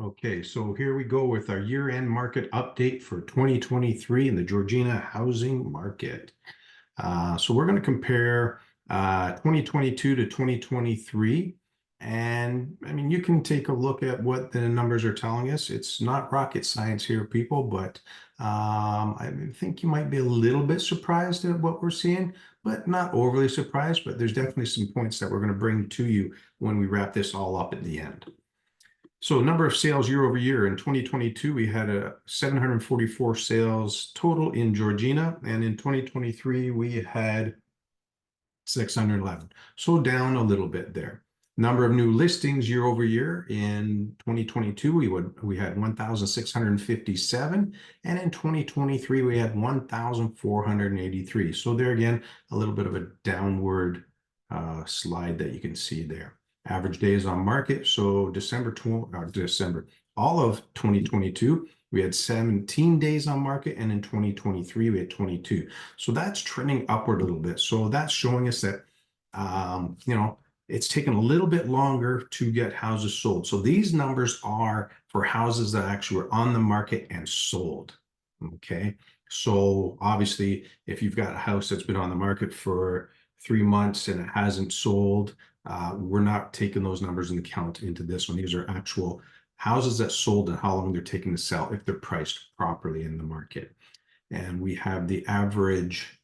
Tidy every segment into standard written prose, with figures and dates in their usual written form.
Okay, so here we go with our year-end market update for 2023 in the Georgina housing market. So we're going to compare 2022 to 2023. And I mean, you can take a look at what the numbers are telling us. It's not rocket science here, people, but I think you might be a little bit surprised at what we're seeing, but not overly surprised. But there's definitely some points that we're going to bring to you when we wrap this all up at the end. So number of sales year over year in 2022, we had a 744 sales total in Georgina, and in 2023 we had 611. So down a little bit there. Number of new listings year over year in 2022 we had 1,657, and in 2023 we had 1,483. So there again, a little bit of a downward slide that you can see there. Average days on market. So all of 2022, we had 17 days on market, and in 2023, we had 22. So that's trending upward a little bit. So that's showing us that, it's taken a little bit longer to get houses sold. So these numbers are for houses that actually were on the market and sold. Okay. So obviously, if you've got a house that's been on the market for 3 months and it hasn't sold, we're not taking those numbers into account into this one. These are actual houses that sold and how long they're taking to sell if they're priced properly in the market. And we have the average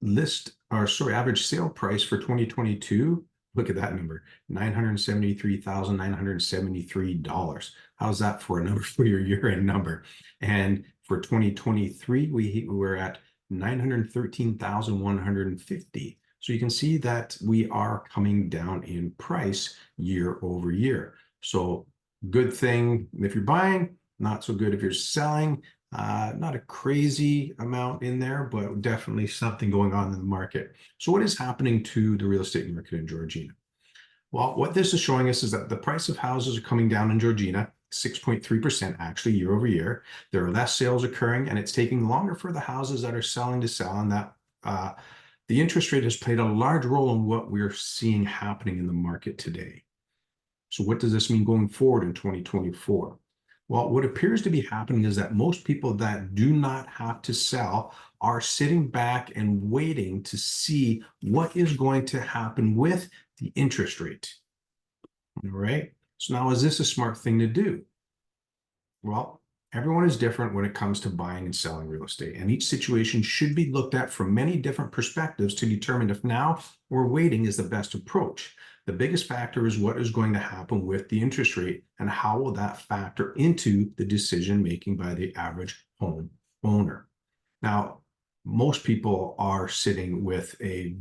average sale price for 2022. Look at that number, $973,973. How's that for a number for your year-end number? And for 2023, we were at 913,150. So you can see that we are coming down in price year over year. So good thing if you're buying, not so good if you're selling. Not a crazy amount in there, but definitely something going on in the market. So what is happening to the real estate market in Georgina? Well, what this is showing us is that the price of houses are coming down in Georgina, 6.3% actually year over year. There are less sales occurring, and it's taking longer for the houses that are selling to sell, and that the interest rate has played a large role in what we're seeing happening in the market today. So what does this mean going forward in 2024? Well, what appears to be happening is that most people that do not have to sell are sitting back and waiting to see what is going to happen with the interest rate. All right. So now, is this a smart thing to do? Well, everyone is different when it comes to buying and selling real estate, and each situation should be looked at from many different perspectives to determine if now or waiting is the best approach. The biggest factor is what is going to happen with the interest rate, and how will that factor into the decision making by the average home owner. Now, most people are sitting with a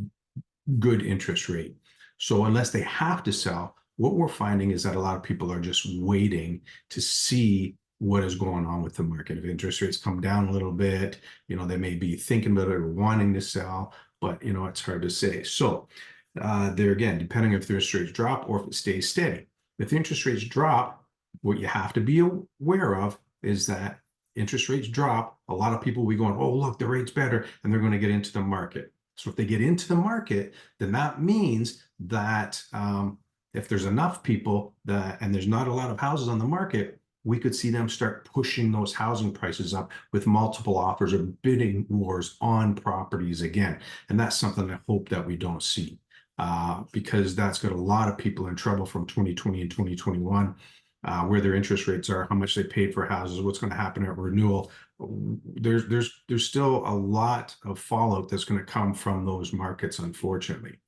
good interest rate. So unless they have to sell, what we're finding is that a lot of people are just waiting to see what is going on with the market. If interest rates come down a little bit, they may be thinking about it or wanting to sell, but it's hard to say. So there again, depending if the interest rates drop or if it stays steady. If interest rates drop, what you have to be aware of is that interest rates drop, a lot of people will be going, oh, look, the rate's better, and they're going to get into the market. So if they get into the market, then that means that if there's enough people and there's not a lot of houses on the market, we could see them start pushing those housing prices up with multiple offers or bidding wars on properties again. And that's something I hope that we don't see, because that's got a lot of people in trouble from 2020 and 2021, where their interest rates are, how much they paid for houses, what's going to happen at renewal. There's still a lot of fallout that's going to come from those markets, unfortunately.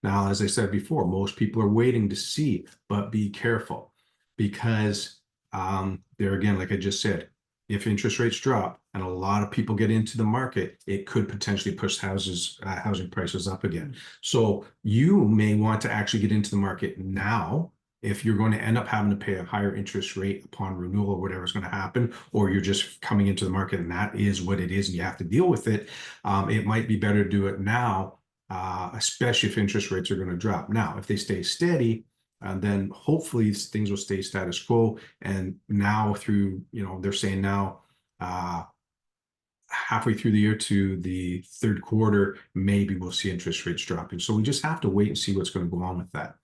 Now, as I said before, most people are waiting to see, but be careful, because there again, like I just said, if interest rates drop and a lot of people get into the market, it could potentially push housing prices up again. So you may want to actually get into the market now if you're going to end up having to pay a higher interest rate upon renewal or whatever's going to happen, or you're just coming into the market and that is what it is and you have to deal with it. It might be better to do it now, especially if interest rates are going to drop. Now, if they stay steady, and then hopefully things will stay status quo. And now they're saying now halfway through the year to the third quarter, maybe we'll see interest rates dropping. So we just have to wait and see what's going to go on with that.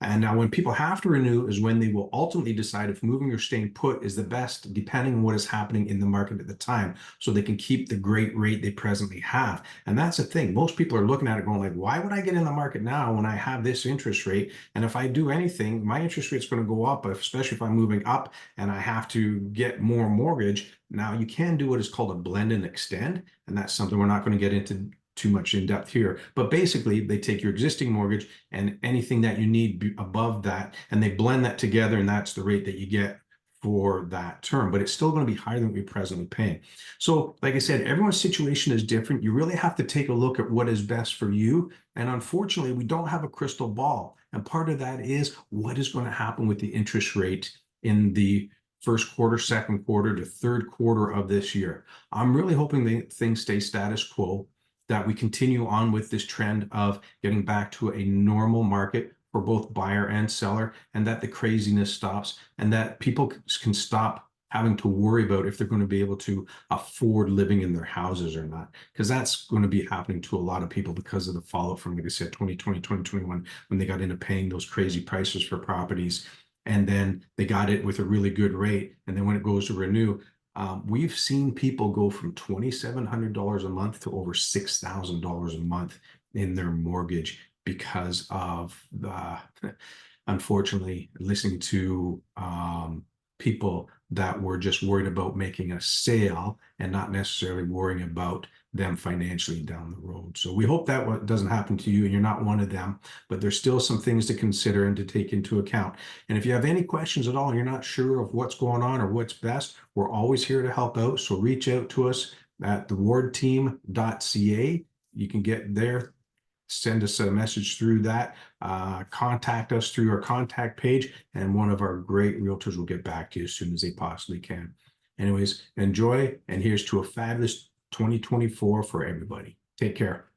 And now when people have to renew is when they will ultimately decide if moving or staying put is the best, depending on what is happening in the market at the time, so they can keep the great rate they presently have. And that's the thing. Most people are looking at it going like, why would I get in the market now when I have this interest rate? And if I do anything, my interest rate's going to go up, especially if I'm moving up and I have to get more mortgage. Now you can do what is called a blend and extend. And that's something we're not going to get into too much in depth here, but basically they take your existing mortgage and anything that you need above that, and they blend that together, and that's the rate that you get for that term, but it's still going to be higher than we're presently paying. So like I said, everyone's situation is different. You really have to take a look at what is best for you. And unfortunately, we don't have a crystal ball. And part of that is what is going to happen with the interest rate in the first quarter, second quarter to third quarter of this year. I'm really hoping that things stay status quo, that we continue on with this trend of getting back to a normal market for both buyer and seller, and that the craziness stops, and that people can stop having to worry about if they're going to be able to afford living in their houses or not, because that's going to be happening to a lot of people because of the fallout from, like I said, 2020, 2021, when they got into paying those crazy prices for properties. And then they got it with a really good rate. And then when it goes to renew, we've seen people go from $2,700 a month to over $6,000 a month in their mortgage because of the, unfortunately, listening to people that were just worried about making a sale and not necessarily worrying about them financially down the road. So we hope that doesn't happen to you and you're not one of them, but there's still some things to consider and to take into account. And if you have any questions at all and you're not sure of what's going on or what's best, we're always here to help out. So reach out to us at thewardteam.ca. You can get there, send us a message through that, contact us through our contact page, and one of our great realtors will get back to you as soon as they possibly can. Anyways, enjoy, and here's to a fabulous 2024 for everybody. Take care.